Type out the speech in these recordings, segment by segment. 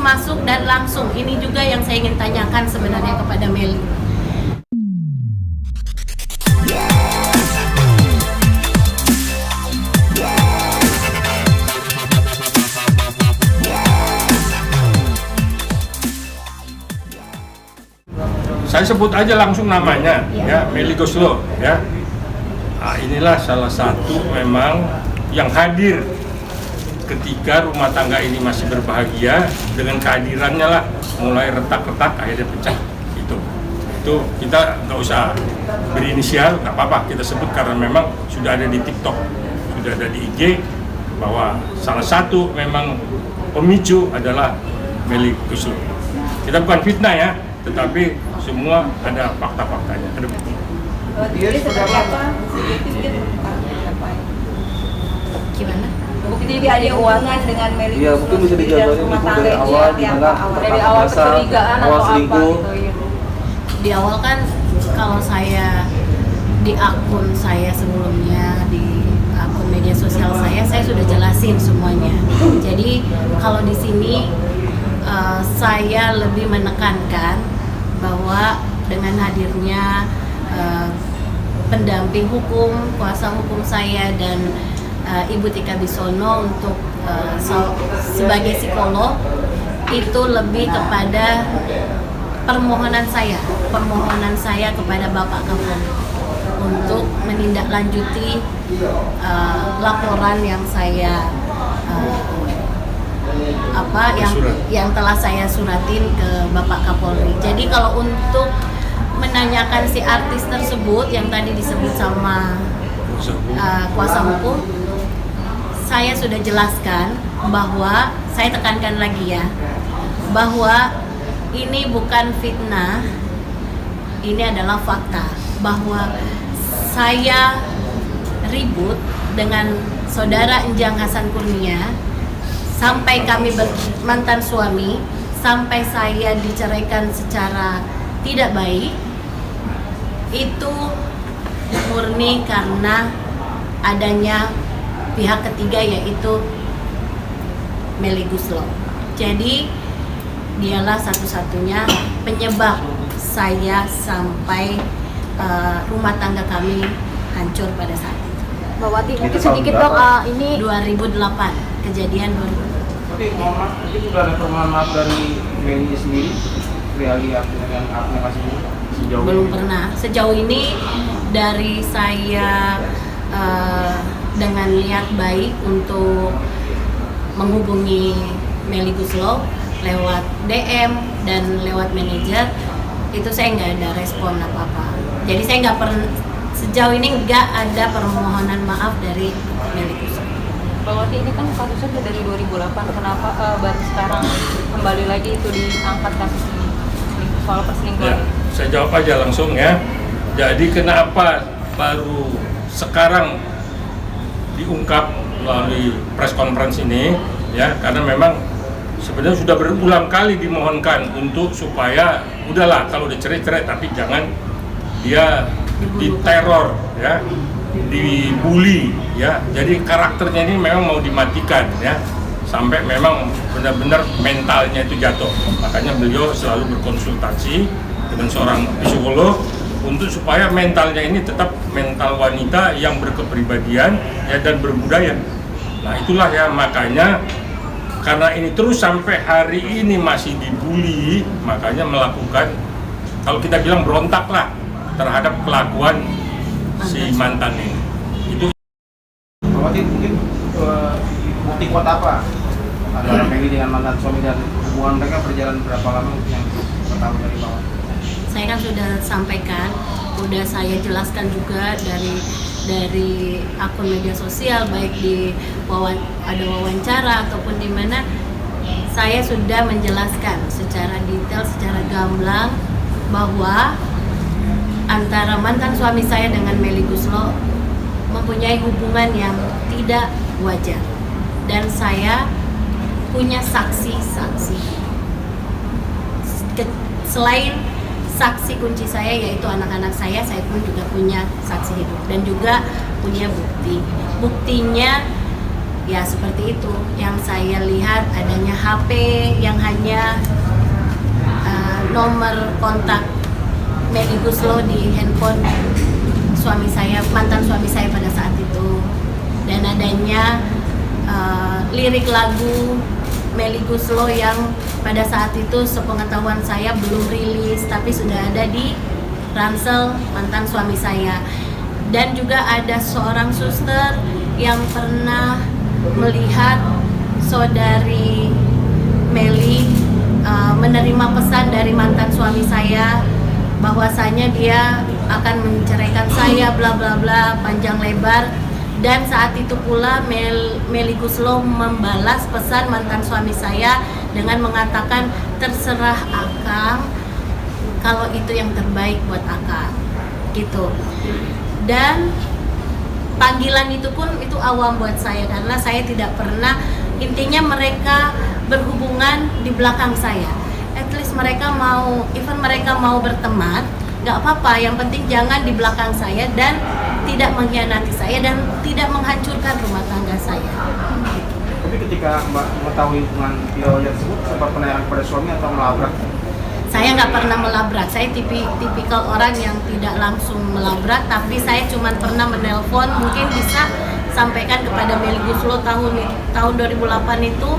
masuk dan langsung. Ini juga yang saya ingin tanyakan sebenarnya kepada Meli. Saya sebut aja langsung namanya, ya, Meli Guslo, ya. Nah, inilah salah satu memang yang hadir ketika rumah tangga ini masih berbahagia, dengan kehadirannya lah mulai retak-retak akhirnya pecah. Itu kita nggak usah berinisial, nggak apa-apa kita sebut karena memang sudah ada di TikTok, sudah ada di IG bahwa salah satu memang pemicu adalah Meli Guslo. Kita bukan fitnah ya, tetapi semua ada fakta-faktanya. Ada bukti. Dia seperti apa? Gimana? Bukti dia ada hubungan dengan Meli Iya, mungkin bisa dijabarin rumah itu tangga dari itu awal seperti gimana apa? dari awal kecurigaan atau apa selingkuh. gitu ya. Di awal kan kalau saya di akun saya sebelumnya, di akun media sosial saya sudah jelasin semuanya. Jadi kalau di sini saya lebih menekankan bahwa dengan hadirnya pendamping hukum, kuasa hukum saya dan Ibu Tika Bisono untuk sebagai psikolog, itu lebih kepada permohonan saya kepada Bapak Kapolri untuk menindaklanjuti laporan yang saya yang telah saya suratin ke Bapak Kapolri. Jadi kalau untuk menanyakan si artis tersebut yang tadi disebut sama kuasa hukum, saya sudah jelaskan bahwa saya tekankan lagi ya, bahwa ini bukan fitnah, ini adalah fakta bahwa saya ribut dengan saudara Enjang Hasan Kurnia sampai kami mantan suami, sampai saya diceraikan secara tidak baik. Itu murni karena adanya pihak ketiga, yaitu Meli Guslo. Jadi dialah satu-satunya penyebab saya sampai rumah tangga kami hancur pada saat itu. Mbak Wati, mungkin sedikit dong, ini 2008, kejadian 2008. Tapi mohon maaf, mungkin sudah ada permohonan maaf dari Meli sendiri perihal dengan aplikasi ini sejauh Belum ini? pernah. Sejauh ini dari saya dengan niat baik untuk menghubungi Meli Guslo lewat DM dan lewat manajer, itu saya nggak ada respon apa-apa. Jadi saya nggak pernah, sejauh ini nggak ada permohonan maaf dari Meli Guslo. Mbak Wati, ini kan kasusnya sudah dari 2008, kenapa baru sekarang kembali lagi itu diangkat kasus ini soal perselingkuhan? Ya, saya jawab aja langsung ya. Jadi kenapa baru sekarang diungkap melalui press conference ini ya, karena memang sebenarnya sudah berulang kali dimohonkan untuk supaya udahlah kalau udah cerai-cerai, tapi jangan dia diteror ya, dibully ya. Jadi karakternya ini memang mau dimatikan ya, sampai memang benar-benar mentalnya itu jatuh. Makanya beliau selalu berkonsultasi dengan seorang psikolog untuk supaya mentalnya ini tetap mental wanita yang berkepribadian ya, dan berbudaya. Nah itulah ya, makanya karena ini terus sampai hari ini masih dibully, makanya melakukan, kalau kita bilang berontak lah terhadap kelakuan si mantan ini. Itu Berarti mungkin bukti kuat apa antara Meli dengan mantan suami, dan hubungan mereka berjalan berapa lama yang ketahui dari bawah? Saya kan sudah sampaikan, sudah saya jelaskan juga dari akun media sosial, baik di ada wawancara ataupun di mana, saya sudah menjelaskan secara detail, secara gamblang bahwa antara mantan suami saya dengan Meli Guslo mempunyai hubungan yang tidak wajar, dan saya punya saksi-saksi. Selain saksi kunci saya yaitu anak-anak saya pun juga punya saksi hidup dan juga punya bukti. Buktinya Ya seperti itu yang saya lihat, adanya HP yang hanya nomor kontak Melly Guslo di handphone suami saya, mantan suami saya pada saat itu, dan adanya lirik lagu Melly Guslo yang pada saat itu sepengetahuan saya belum rilis tapi sudah ada di ransel mantan suami saya. Dan juga ada seorang suster yang pernah melihat saudari Melly menerima pesan dari mantan suami saya bahwasanya dia akan menceraikan saya, bla bla bla, panjang lebar. Dan saat itu pula Melly Guslo membalas pesan mantan suami saya dengan mengatakan, terserah Akang kalau itu yang terbaik buat Akang, gitu. Dan panggilan itu pun itu awam buat saya karena saya tidak pernah, intinya mereka berhubungan di belakang saya. At least mereka mau, even mereka mau berteman, nggak apa-apa, yang penting jangan di belakang saya dan tidak mengkhianati saya dan tidak menghancurkan rumah tangga saya. Tapi ketika Mbak mengetahui hubungan beliau tersebut, sempat menanyakan kepada suami atau melabrak? Saya nggak pernah melabrak, saya tipikal orang yang tidak langsung melabrak, tapi saya cuma pernah menelpon, mungkin bisa sampaikan kepada Melly Guslo tahun 2008 itu,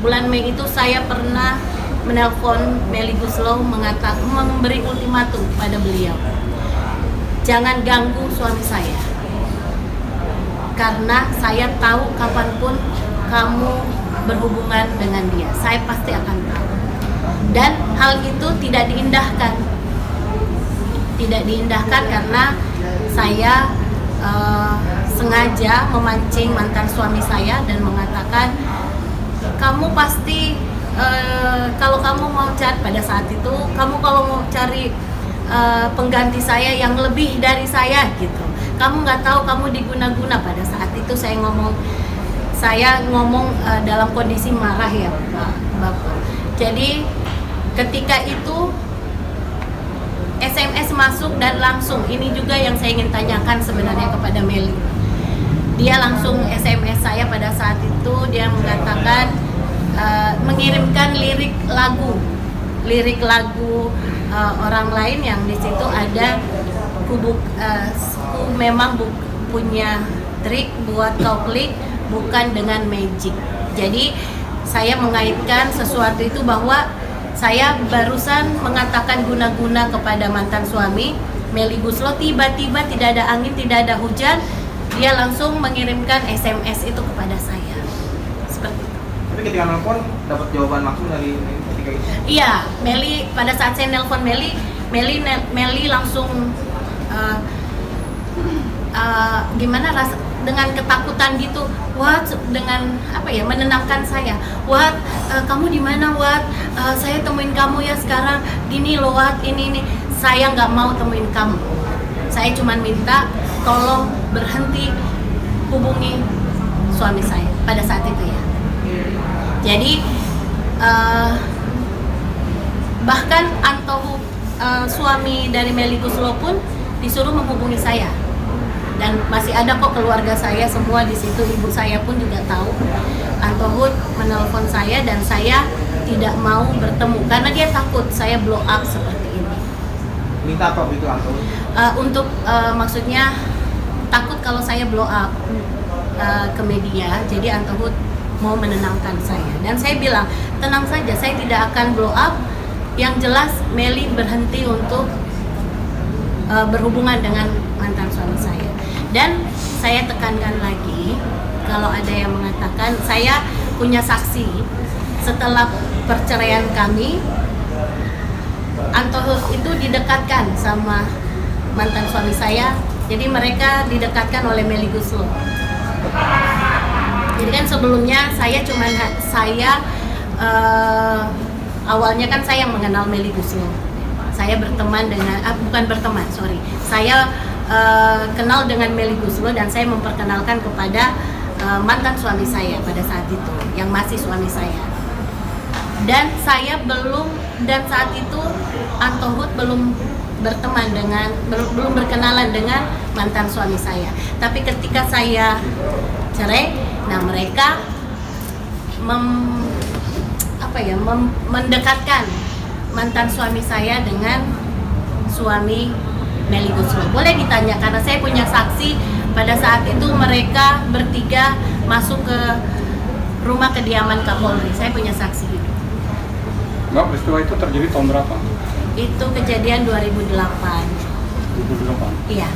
bulan Mei itu saya pernah menelpon Melly Guslo mengatakan, memberi ultimatum pada beliau, jangan ganggu suami saya, karena saya tahu kapanpun kamu berhubungan dengan dia, saya pasti akan tahu. Dan hal itu tidak diindahkan karena saya sengaja memancing mantan suami saya dan mengatakan, kamu pasti kalau kamu mau cari, pada saat itu kamu kalau mau cari pengganti saya yang lebih dari saya gitu, kamu nggak tahu kamu diguna-guna. Pada saat itu saya ngomong dalam kondisi marah ya Bapak. Jadi ketika itu SMS masuk dan langsung, ini juga yang saya ingin tanyakan sebenarnya kepada Melly. Dia langsung SMS saya pada saat itu, dia mengatakan mengirimkan lirik lagu orang lain yang di situ ada memang punya trik buat kau klik, bukan dengan magic. Jadi saya mengaitkan sesuatu itu bahwa saya barusan mengatakan guna-guna kepada mantan suami Melly Guslo, tiba-tiba tidak ada angin, tidak ada hujan, dia langsung mengirimkan SMS itu kepada saya. Seperti itu. Tapi ketika nelpon dapat jawaban langsung dari ketika itu? Iya, Melly pada saat saya nelpon Melly langsung gimana rasa, dengan ketakutan gitu, Wat, dengan apa ya, menenangkan saya. Wat, kamu di mana Wat? Saya temuin kamu ya sekarang. Gini loh Wat, ini. Saya nggak mau temuin kamu. Saya cuma minta tolong berhenti hubungi suami saya pada saat itu ya. Jadi bahkan suami dari Melly Guslo pun disuruh menghubungi saya. Dan masih ada kok keluarga saya semua di situ, ibu saya pun juga tahu. Antohut menelpon saya dan saya tidak mau bertemu karena dia takut saya blow up seperti ini. Minta apa begitu Antohut? Maksudnya takut kalau saya blow up ke media, jadi Antohut mau menenangkan saya. Dan saya bilang, tenang saja, saya tidak akan blow up. Yang jelas Melly berhenti untuk berhubungan dengan mantan suami saya. Dan saya tekankan lagi, kalau ada yang mengatakan, saya punya saksi setelah perceraian kami, Antohut itu didekatkan sama mantan suami saya. Jadi mereka didekatkan oleh Melly Guslo. Jadi kan sebelumnya awalnya kan saya yang mengenal Melly Guslo. Saya berteman dengan, saya kenal dengan Melly Guslo dan saya memperkenalkan kepada mantan suami saya pada saat itu, yang masih suami saya. Dan saat itu Antohut belum belum berkenalan dengan mantan suami saya. Tapi ketika saya cerai. Nah mereka mendekatkan mantan suami saya dengan suami Melly Guslo. Boleh ditanya karena saya punya saksi pada saat itu mereka bertiga masuk ke rumah kediaman Kapolri. Saya punya saksi itu. Mbak, peristiwa itu terjadi tahun berapa? Itu kejadian 2008. 2008. Iya.